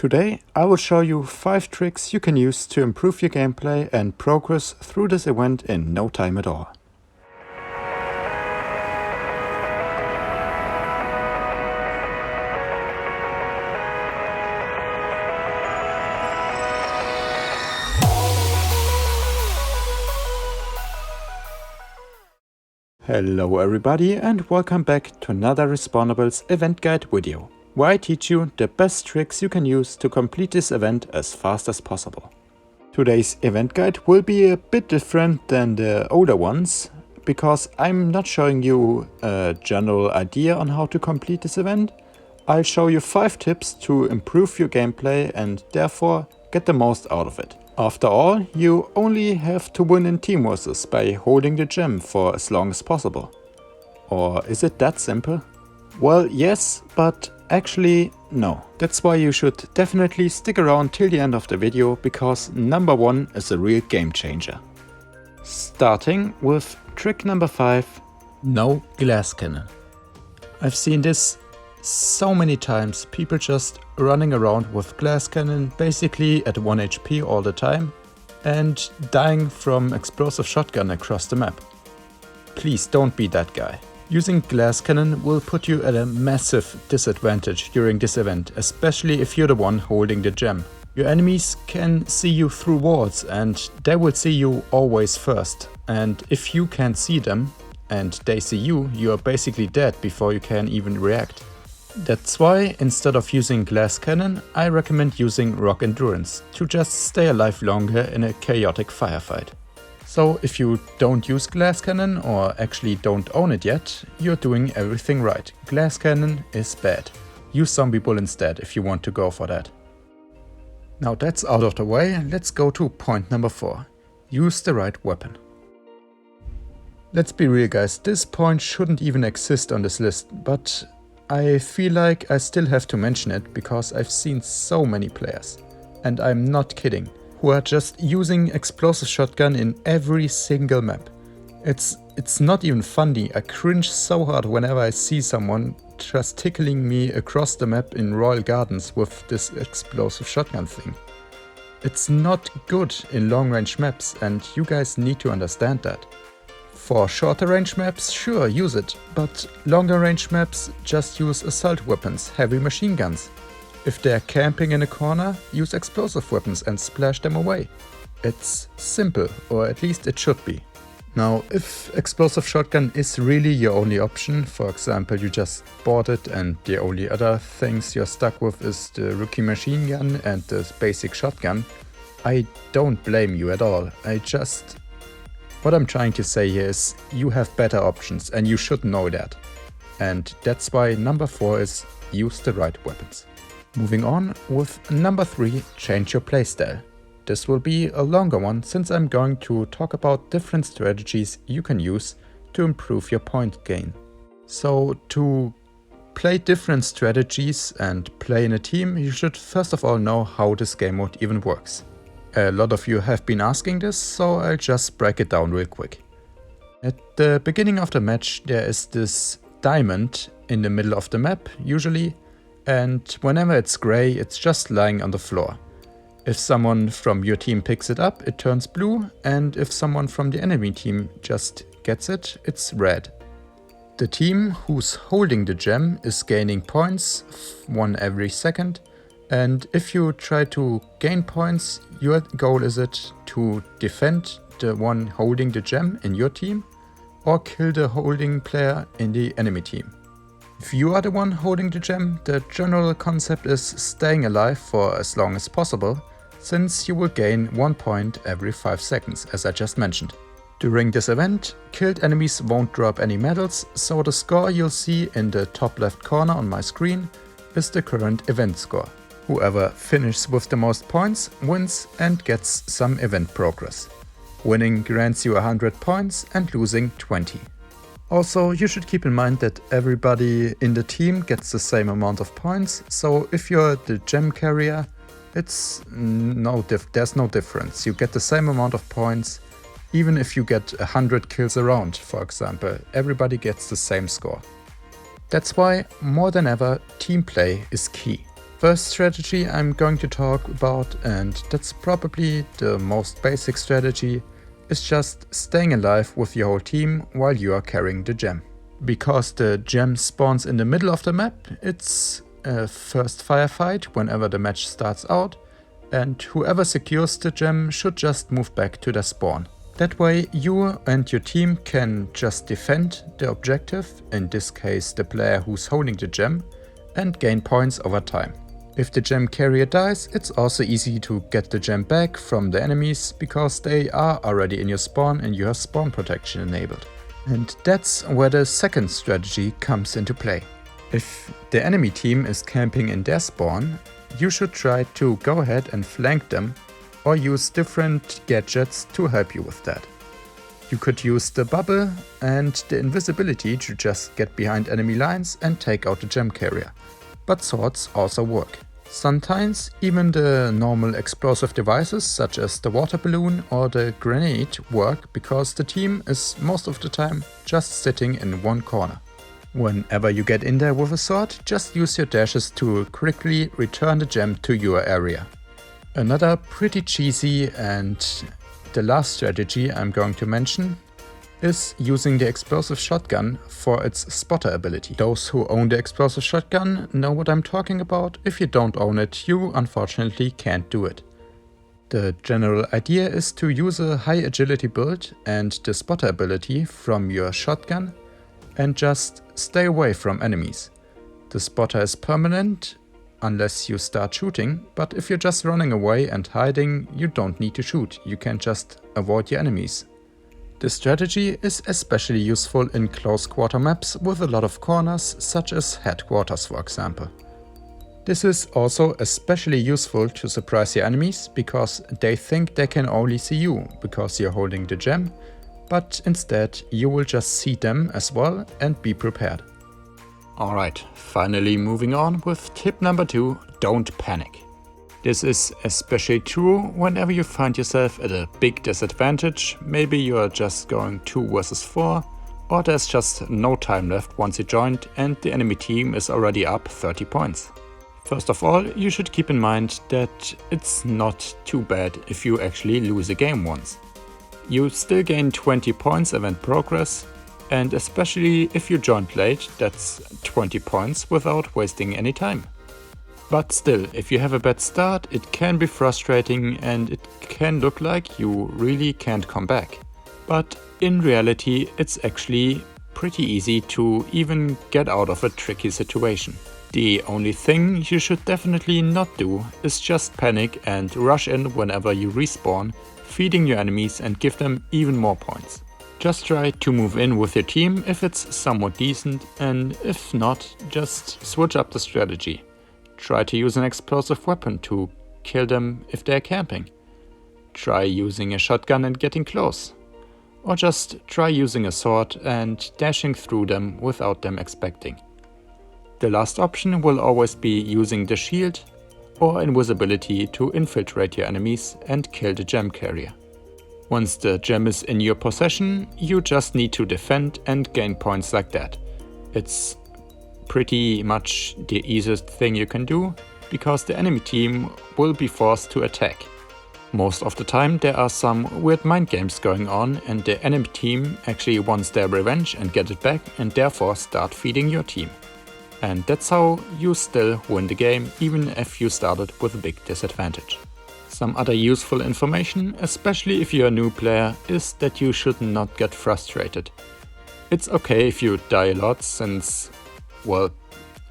Today I will show you 5 tricks you can use to improve your gameplay and progress through this event in no time at all. Hello everybody and welcome back to another Respawnables event guide video, where I teach you the best tricks you can use to complete this event as fast as possible. Today's event guide will be a bit different than the older ones, because I'm not showing you a general idea on how to complete this event. I'll show you 5 tips to improve your gameplay and therefore get the most out of it. After all, you only have to win in team versus by holding the gem for as long as possible. Or is it that simple? Well, yes, but actually no. That's why you should definitely stick around till the end of the video, because number 1 is a real game changer. Starting with trick number 5, no glass cannon. I've seen this so many times, people just running around with glass cannon basically at 1 HP all the time and dying from explosive shotgun across the map. Please don't be that guy. Using glass cannon will put you at a massive disadvantage during this event, especially if you're the one holding the gem. Your enemies can see you through walls and they will see you always first, and if you can't see them and they see you, you are basically dead before you can even react. That's why, instead of using glass cannon, I recommend using rock endurance to just stay alive longer in a chaotic firefight. So if you don't use glass cannon or actually don't own it yet, you're doing everything right. Glass cannon is bad. Use zombie bull instead if you want to go for that. Now that's out of the way, let's go to point number 4. Use the right weapon. Let's be real guys, this point shouldn't even exist on this list, but I feel like I still have to mention it because I've seen so many players, and I'm not kidding, who are just using explosive shotgun in every single map. It's not even funny, I cringe so hard whenever I see someone just tickling me across the map in Royal Gardens with this explosive shotgun thing. It's not good in long range maps, and you guys need to understand that. For shorter range maps, sure, use it, but longer range maps, just use assault weapons, heavy machine guns. If they're camping in a corner, use explosive weapons and splash them away. It's simple, or at least it should be. Now, if explosive shotgun is really your only option, for example you just bought it and the only other things you're stuck with is the rookie machine gun and the basic shotgun, I don't blame you at all. What I'm trying to say here is you have better options and you should know that. And that's why number 4 is use the right weapons. Moving on with number 3, change your playstyle. This will be a longer one since I'm going to talk about different strategies you can use to improve your point gain. So to play different strategies and play in a team, you should first of all know how this game mode even works. A lot of you have been asking this, so I'll just break it down real quick. At the beginning of the match there is this diamond in the middle of the map, usually, and whenever it's grey it's just lying on the floor. If someone from your team picks it up, it turns blue, and if someone from the enemy team just gets it, it's red. The team who's holding the gem is gaining points, 1 every second, and if you try to gain points, your goal is it to defend the one holding the gem in your team or kill the holding player in the enemy team. If you are the one holding the gem, the general concept is staying alive for as long as possible, since you will gain 1 point every 5 seconds, as I just mentioned. During this event, killed enemies won't drop any medals, so the score you'll see in the top left corner on my screen is the current event score. Whoever finishes with the most points wins and gets some event progress. Winning grants you 100 points and losing 20. Also, you should keep in mind that everybody in the team gets the same amount of points, so if you're the gem carrier, there's no difference. You get the same amount of points, even if you get 100 kills around, for example, everybody gets the same score. That's why, more than ever, team play is key. First strategy I'm going to talk about, and that's probably the most basic strategy, is just staying alive with your whole team while you are carrying the gem. Because the gem spawns in the middle of the map, it's a first firefight whenever the match starts out, and whoever secures the gem should just move back to their spawn. That way you and your team can just defend the objective, in this case the player who's holding the gem, and gain points over time. If the gem carrier dies, it's also easy to get the gem back from the enemies because they are already in your spawn and you have spawn protection enabled. And that's where the second strategy comes into play. If the enemy team is camping in their spawn, you should try to go ahead and flank them or use different gadgets to help you with that. You could use the bubble and the invisibility to just get behind enemy lines and take out the gem carrier. But swords also work. Sometimes even the normal explosive devices such as the water balloon or the grenade work because the team is most of the time just sitting in one corner. Whenever you get in there with a sword, just use your dashes to quickly return the gem to your area. Another pretty cheesy and the last strategy I'm going to mention is using the explosive shotgun for its spotter ability. Those who own the explosive shotgun know what I'm talking about. If you don't own it, you unfortunately can't do it. The general idea is to use a high agility build and the spotter ability from your shotgun and just stay away from enemies. The spotter is permanent unless you start shooting, but if you're just running away and hiding, you don't need to shoot, you can just avoid your enemies. This strategy is especially useful in close quarter maps with a lot of corners, such as headquarters for example. This is also especially useful to surprise your enemies, because they think they can only see you because you're holding the gem, but instead you will just see them as well and be prepared. Alright, finally moving on with tip number 2, don't panic. This is especially true whenever you find yourself at a big disadvantage. Maybe you are just going 2 versus 4, or there's just no time left once you joined and the enemy team is already up 30 points. First of all, you should keep in mind that it's not too bad if you actually lose a game once. You still gain 20 points event progress, and especially if you joined late, that's 20 points without wasting any time. But still, if you have a bad start, it can be frustrating and it can look like you really can't come back. But in reality, it's actually pretty easy to even get out of a tricky situation. The only thing you should definitely not do is just panic and rush in whenever you respawn, feeding your enemies and give them even more points. Just try to move in with your team if it's somewhat decent, and if not, just switch up the strategy. Try to use an explosive weapon to kill them if they're camping. Try using a shotgun and getting close. Or just try using a sword and dashing through them without them expecting. The last option will always be using the shield or invisibility to infiltrate your enemies and kill the gem carrier. Once the gem is in your possession, you just need to defend and gain points like that. It's pretty much the easiest thing you can do, because the enemy team will be forced to attack. Most of the time there are some weird mind games going on and the enemy team actually wants their revenge and get it back and therefore start feeding your team. And that's how you still win the game, even if you started with a big disadvantage. Some other useful information, especially if you're a new player, is that you should not get frustrated. It's okay if you die a lot, since, well,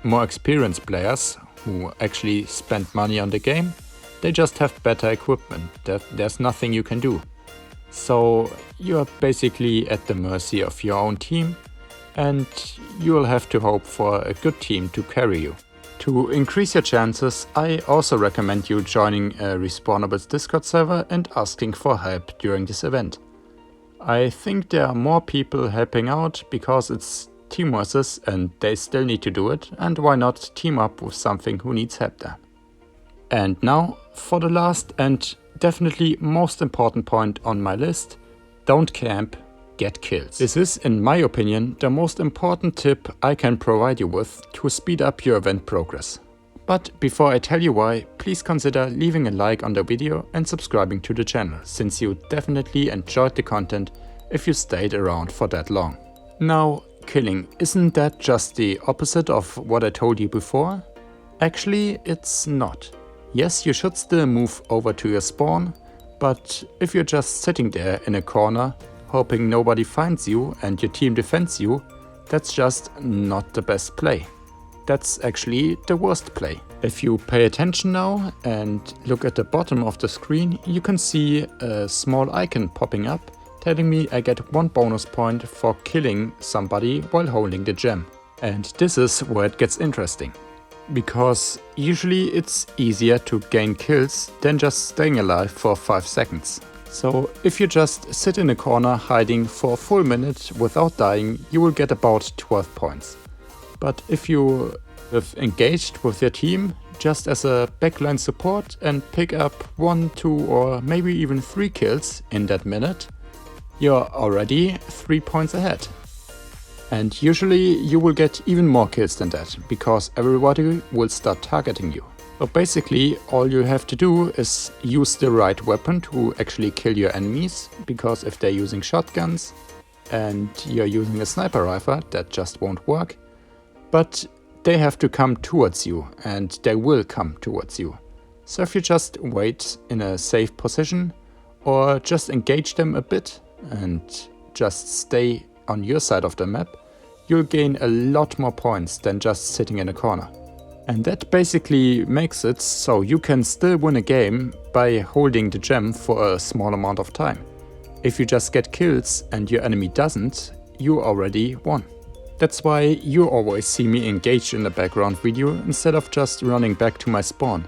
more experienced players who actually spend money on the game, they just have better equipment. There's nothing you can do. So you're basically at the mercy of your own team, and you'll have to hope for a good team to carry you. To increase your chances, I also recommend you joining a Respawnables Discord server and asking for help during this event. I think there are more people helping out because it's team versus and they still need to do it, and why not team up with something who needs help there. And now for the last and definitely most important point on my list: don't camp, get kills. This is, in my opinion, the most important tip I can provide you with to speed up your event progress. But before I tell you why, please consider leaving a like on the video and subscribing to the channel, since you definitely enjoyed the content if you stayed around for that long. Now, killing, isn't that just the opposite of what I told you before? Actually, it's not. Yes, you should still move over to your spawn, but if you're just sitting there in a corner, hoping nobody finds you and your team defends you, that's just not the best play. That's actually the worst play. If you pay attention now and look at the bottom of the screen, you can see a small icon popping up telling me I get 1 bonus point for killing somebody while holding the gem. And this is where it gets interesting. Because usually it's easier to gain kills than just staying alive for 5 seconds. So if you just sit in a corner hiding for a full minute without dying, you will get about 12 points. But if you have engaged with your team just as a backline support and pick up 1, 2 or maybe even 3 kills in that minute, you're already 3 points ahead. And usually you will get even more kills than that, because everybody will start targeting you. So basically all you have to do is use the right weapon to actually kill your enemies, because if they're using shotguns and you're using a sniper rifle, that just won't work. But they have to come towards you, and they will come towards you. So if you just wait in a safe position or just engage them a bit and just stay on your side of the map, you'll gain a lot more points than just sitting in a corner. And that basically makes it so you can still win a game by holding the gem for a small amount of time. If you just get kills and your enemy doesn't, you already won. That's why you always see me engaged in the background video instead of just running back to my spawn.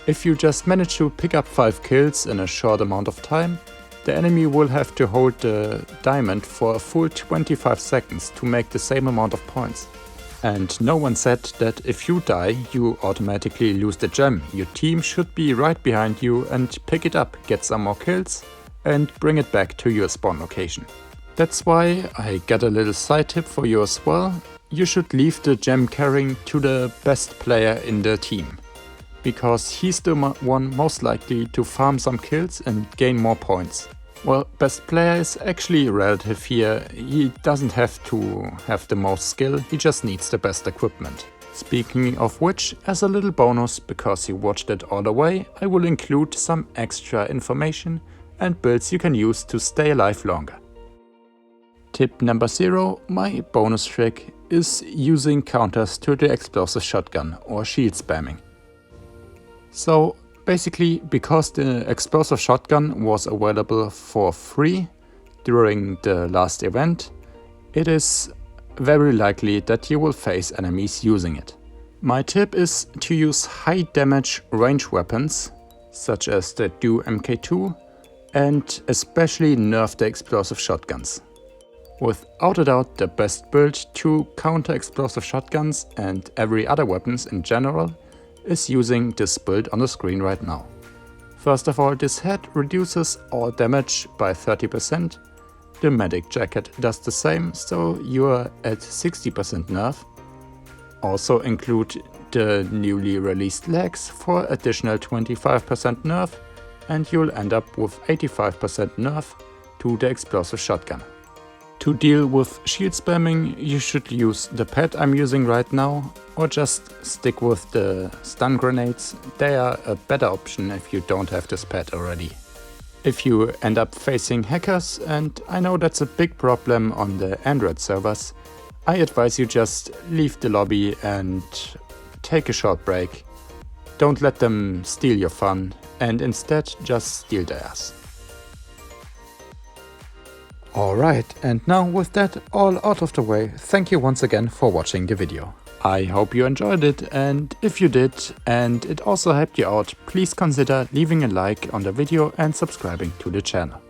If you just manage to pick up 5 kills in a short amount of time, the enemy will have to hold the diamond for a full 25 seconds to make the same amount of points. And no one said that if you die, you automatically lose the gem. Your team should be right behind you and pick it up, get some more kills and bring it back to your spawn location. That's why I got a little side tip for you as well. You should leave the gem carrying to the best player in the team, because he's the one most likely to farm some kills and gain more points. Well, best player is actually relative here. He doesn't have to have the most skill, he just needs the best equipment. Speaking of which, as a little bonus, because you watched it all the way, I will include some extra information and builds you can use to stay alive longer. Tip number 0, my bonus trick, is using counters to the explosive shotgun or shield spamming. So basically, because the explosive shotgun was available for free during the last event, it is very likely that you will face enemies using it. My tip is to use high damage range weapons, such as the Do MK2, and especially nerf the explosive shotguns. Without a doubt, the best build to counter explosive shotguns and every other weapons in general is using this build on the screen right now. First of all, this head reduces all damage by 30%. The medic jacket does the same, so you're at 60% nerf. Also include the newly released legs for additional 25% nerf, and you'll end up with 85% nerf to the explosive shotgun. To deal with shield spamming, you should use the pad I'm using right now, or just stick with the stun grenades. They are a better option if you don't have this pad already. If you end up facing hackers, and I know that's a big problem on the Android servers, I advise you just leave the lobby and take a short break. Don't let them steal your fun, and instead just steal theirs. Alright, and now with that all out of the way, thank you once again for watching the video. I hope you enjoyed it, and if you did and it also helped you out, please consider leaving a like on the video and subscribing to the channel.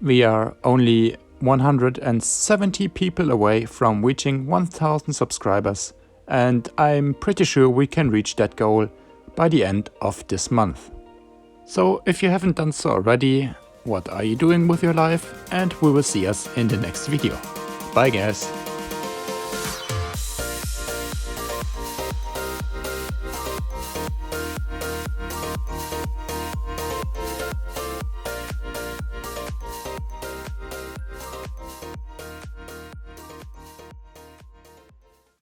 We are only 170 people away from reaching 1000 subscribers, and I'm pretty sure we can reach that goal by the end of this month. So if you haven't done so already, what are you doing with your life? And we will see us in the next video. Bye guys!